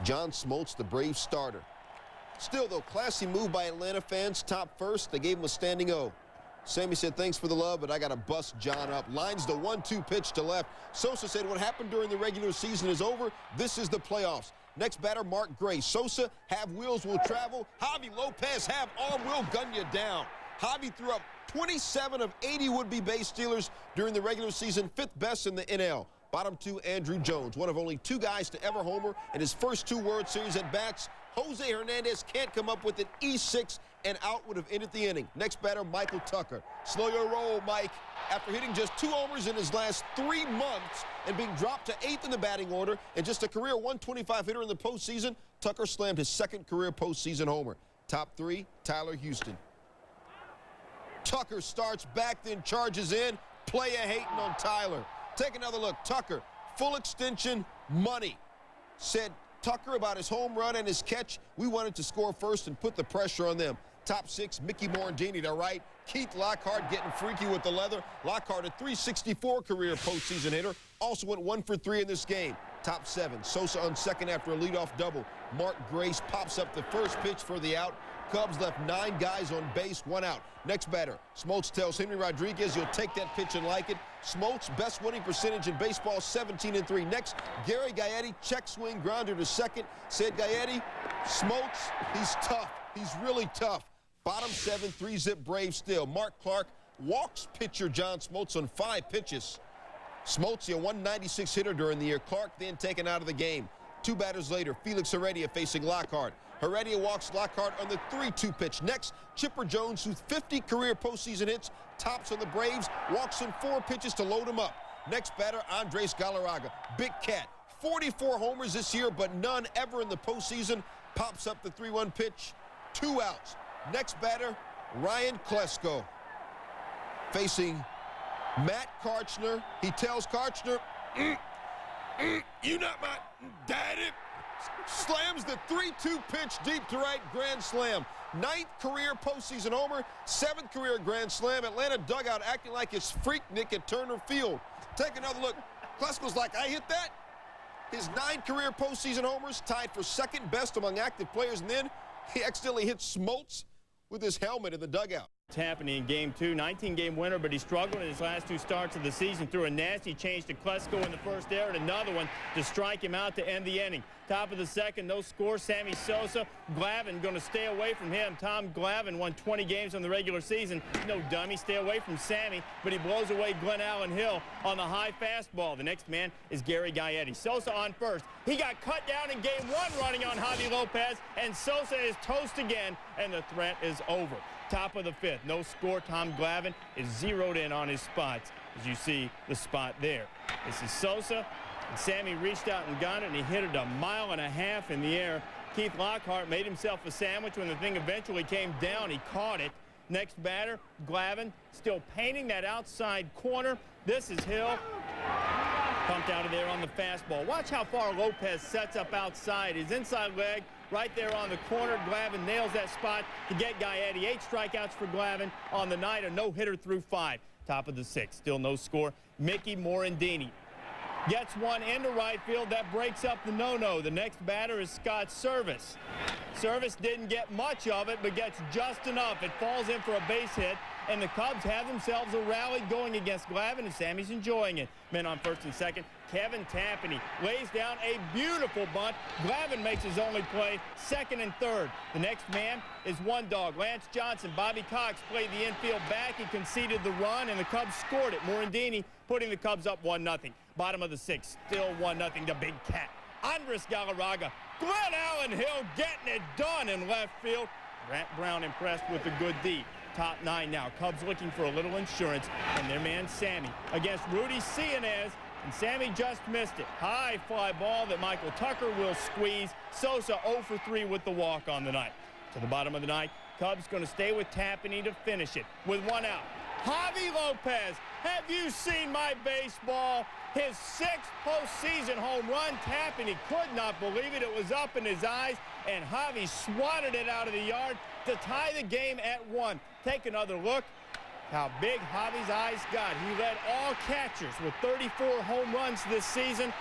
John Smoltz, the Braves starter. Still, though, classy move by Atlanta fans. Top first, they gave him a standing O. Sammy said, thanks for the love, but I got to bust John up. Lines the 1-2 pitch to left. Sosa said, what happened during the regular season is over. This is the playoffs. Next batter, Mark Gray. Sosa, have wheels, will travel. Javi Lopez, have arm, will gun you down. Javi threw up 27 of 80 would-be base stealers during the regular season, 5th best in the NL. Bottom 2, Andrew Jones, one of only 2 guys to ever homer in his first 2 World Series at-bats. Jose Hernandez can't come up with an E6, and out would have ended the inning. Next batter, Michael Tucker. Slow your roll, Mike. After hitting just 2 homers in his last 3 months and being dropped to 8th in the batting order and just a career 125 hitter in the postseason, Tucker slammed his 2nd career postseason homer. Top 3, Tyler Houston. Tucker starts back, then charges in. Player hating on Tyler. Take another look. Tucker, full extension, money. Said Tucker about his home run and his catch. We wanted to score first and put the pressure on them. Top 6, Mickey Morandini to right. Keith Lockhart getting freaky with the leather. Lockhart, a .364 career postseason hitter, also went 1 for 3 in this game. Top 7, Sosa on second after a leadoff double. Mark Grace pops up the first pitch for the out. Cubs left 9 guys on base, 1 out. Next batter, Smoltz tells Henry Rodriguez you'll take that pitch and like it. Smoltz, best winning percentage in baseball, 17-3. Next, Gary Gaetti, check swing, grounder to second. Said Gaetti, Smoltz, he's tough. He's really tough. Bottom 7, 3-zip Braves still. Mark Clark walks pitcher John Smoltz on 5 pitches. Smoltz, a 196 hitter during the year. Clark then taken out of the game. 2 batters later, Felix Heredia facing Lockhart. Heredia walks Lockhart on the 3-2 pitch. Next, Chipper Jones, who's 50 career postseason hits, tops on the Braves, walks in 4 pitches to load him up. Next batter, Andres Galarraga. Big cat, 44 homers this year, but none ever in the postseason. Pops up the 3-1 pitch, 2 outs. Next batter, Ryan Klesko. Facing Matt Karchner. He tells Karchner, you not my daddy. Slams the 3-2 pitch deep to right, grand slam. 9th career postseason homer, 7th career grand slam. Atlanta dugout acting like it's Freaknik at Turner Field. Take another look. Klesko's like, I hit that. His 9 career postseason homers, tied for 2nd best among active players, and then he accidentally hit Smoltz with his helmet in the dugout. It's happening in Game 2, 19-game winner, but he struggled in his last 2 starts of the season. Threw a nasty change to Klesko in the first error, and another one to strike him out to end the inning. Top of the 2nd, no score. Sammy Sosa, Glavine going to stay away from him. Tom Glavine won 20 games in the regular season. No dummy, stay away from Sammy, but he blows away Glenn Allen Hill on the high fastball. The next man is Gary Gaetti. Sosa on first. He got cut down in Game 1 running on Javi Lopez, and Sosa is toast again, and the threat is over. Top of the 5th, no score. Tom Glavine is zeroed in on his spots, as you see the spot there. This is Sosa, and Sammy reached out and got it, and he hit it 1.5 miles in the air. Keith Lockhart made himself a sandwich. When the thing eventually came down, he caught it. Next batter, Glavine, still painting that outside corner. This is Hill. Pumped out of there on the fastball. Watch how far Lopez sets up outside. His inside leg right there on the corner. Glavine nails that spot to get Gaetti. 8 strikeouts for Glavine on the night. A no-hitter through 5. Top of the 6th, still no score. Mickey Morandini gets one into right field. That breaks up the no-no. The next batter is Scott Service. Service didn't get much of it, but gets just enough. It falls in for a base hit, and the Cubs have themselves a rally going against Glavine, and Sammy's enjoying it. Men on first and second. Kevin Tampany lays down a beautiful bunt. Glavine makes his only play, 2nd and 3rd. The next man is one dog, Lance Johnson. Bobby Cox played the infield back. He conceded the run, and the Cubs scored it. Morandini putting the Cubs up 1-0. Bottom of the 6th, still 1-0. The big cat, Andres Galarraga. Glenn Allen Hill getting it done in left field. Grant Brown impressed with the good D. Top 9 now. Cubs looking for a little insurance, and their man Sammy against Rudy Cianez, and Sammy just missed it. High fly ball that Michael Tucker will squeeze. Sosa 0 for 3 with the walk on the night. To the bottom of the ninth, Cubs going to stay with Tampany to finish it with 1 out. Javi Lopez, have you seen my baseball? His 6th postseason home run. Tampany could not believe it. It was up in his eyes, and Javi swatted it out of the yard to tie the game at 1. Take another look how big Javi's eyes got. He led all catchers with 34 home runs this season.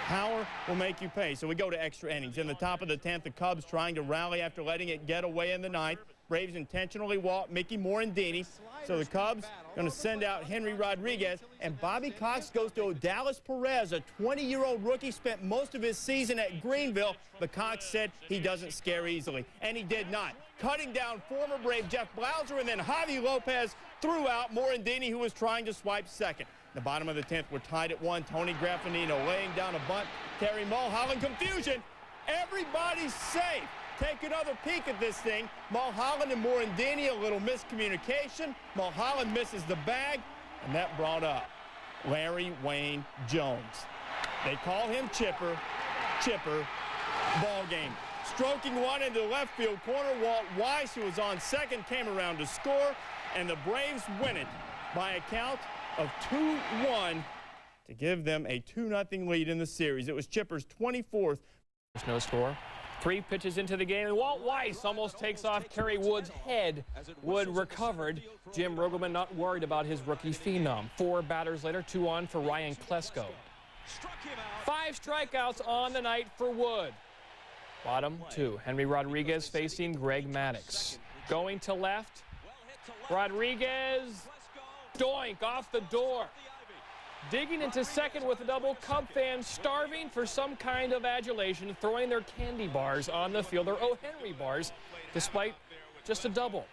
Power will make you pay. So we go to extra innings. In the top of the 10th, the Cubs trying to rally after letting it get away in the 9th. Braves intentionally walk Mickey Morandini. So the Cubs going to send out Henry Rodriguez, and Bobby Cox goes to Dallas Perez, a 20-year-old rookie, spent most of his season at Greenville, but Cox said he doesn't scare easily, and he did not. Cutting down former Brave Jeff Blauser, and then Javi Lopez threw out Morandini, who was trying to swipe second. The bottom of the 10th, we're tied at 1. Tony Graffinino laying down a bunt. Terry Mulholland, confusion. Everybody's safe. Take another peek at this thing. Mulholland and Morandini, a little miscommunication. Mulholland misses the bag, and that brought up Larry Wayne Jones. They call him Chipper. Ball game. Stroking one into the left field corner. Walt Weiss, who was on second, came around to score, and the Braves win it by a count of 2-1 to give them a 2-0 lead in the series. It was Chipper's 24th. There's no score. 3 pitches into the game, and Walt Weiss almost takes off Kerry Wood's head. Wood recovered. Jim Rogelman not worried about his rookie phenom. 4 batters later, 2 on for Ryan Klesko. 5 strikeouts on the night for Wood. Bottom 2, Henry Rodriguez facing Greg Maddux. Going to left, Rodriguez, doink off the door. Digging into second with a double, Cub fans starving for some kind of adulation, throwing their candy bars on the field, their O. Henry bars, despite just a double.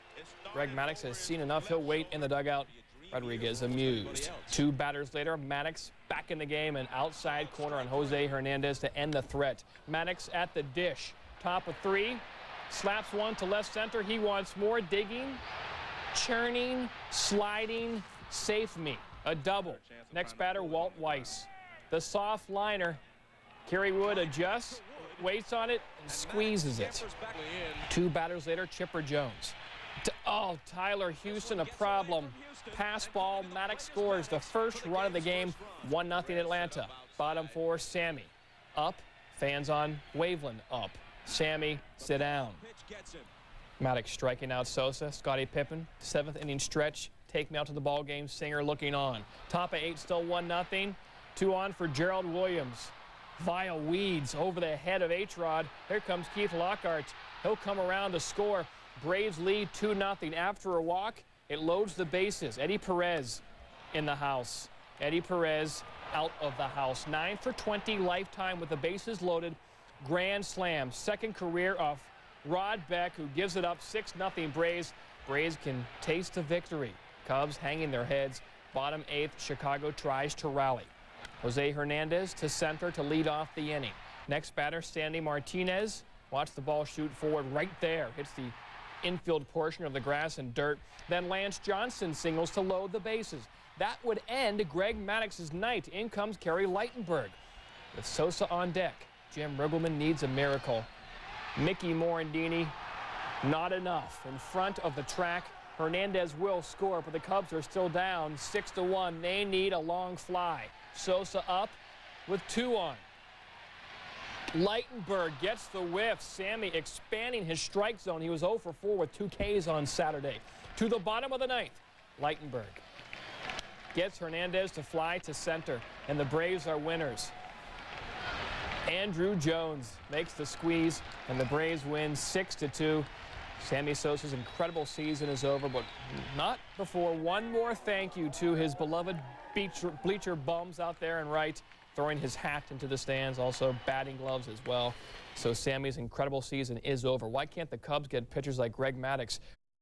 Greg Maddux has seen enough. He'll wait in the dugout. Rodriguez amused. 2 batters later, Maddux back in the game, and outside corner on Jose Hernandez to end the threat. Maddux at the dish. Top of 3. Slaps one to left center. He wants more. Digging, churning, sliding, safe me. A double. Next batter, Walt Weiss. The soft liner. Kerry Wood adjusts, waits on it, and squeezes it. 2 batters later, Chipper Jones. Oh, Tyler Houston, a problem. Pass ball, Maddux scores the first run of the game, 1-0 Atlanta. Bottom 4, Sammy. Up, fans on Waveland up. Sammy, sit down. Maddux striking out Sosa. Scottie Pippen, 7th inning stretch. Take me out to the ball game. Singer looking on. Top of 8, still 1-0. 2 on for Gerald Williams. Vile weeds over the head of H-Rod. Here comes Keith Lockhart. He'll come around to score. Braves lead 2-0. After a walk, it loads the bases. Eddie Perez in the house. Eddie Perez out of the house. 9 for 20 lifetime with the bases loaded. Grand slam. Second career of Rod Beck, who gives it up. 6-0 Braves. Braves can taste the victory. Cubs hanging their heads. Bottom 8th, Chicago tries to rally. Jose Hernandez to center to lead off the inning. Next batter, Sandy Martinez. Watch the ball shoot forward right there. Hits the infield portion of the grass and dirt. Then Lance Johnson singles to load the bases. That would end Greg Maddux's night. In comes Kerry Lightenberg. With Sosa on deck, Jim Riggleman needs a miracle. Mickey Morandini, not enough. In front of the track, Hernandez will score, but the Cubs are still down 6-1. They need a long fly. Sosa up with 2 on. Lightenberg gets the whiff. Sammy expanding his strike zone. He was 0 for 4 with 2 Ks on Saturday. To the bottom of the 9th, Lightenberg gets Hernandez to fly to center, and the Braves are winners. Andrew Jones makes the squeeze, and the Braves win 6-2. Sammy Sosa's incredible season is over, but not before one more thank you to his beloved bleacher bums out there and right, throwing his hat into the stands, also batting gloves as well. So Sammy's incredible season is over. Why can't the Cubs get pitchers like Greg Maddux?